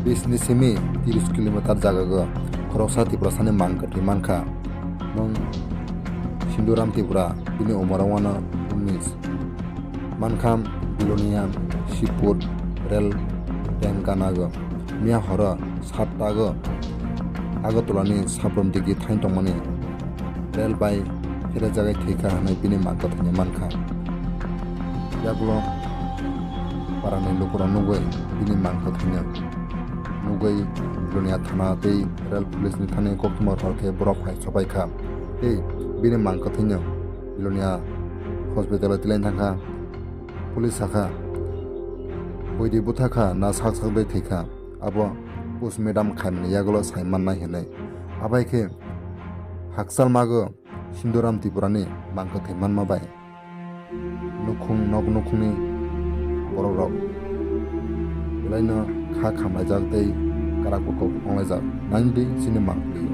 Bisni simi 30 kilometer jagaga Khoroksa Tripura sani mangkati manka mong Sinduram Tripura bini umarawana 19 mankam Bilonia Shipur rel Tenkanaga Mia hora Sattaga Agatulani Sabrom digi thain tongmani rel bai hera jagai theka hanai bini mangkatanya manka yagulo parani lukura nugoi bini mangkatanya nugai Bilonia thana tei rel police ni thane koktumar harke borok hai sobai kha tei bini mangkatanya Bilonia hospital tilain thangkha police sakha boidi buthakha na sak bai theka abo postmortem khaimani yagulo saiman nai henai abaike haksal mago Sinduram Tripurani mangkathai manma bai nukhung nok nukhungni borok laino kha khamlaijak tei karak pokok onglajak 90 sini mangli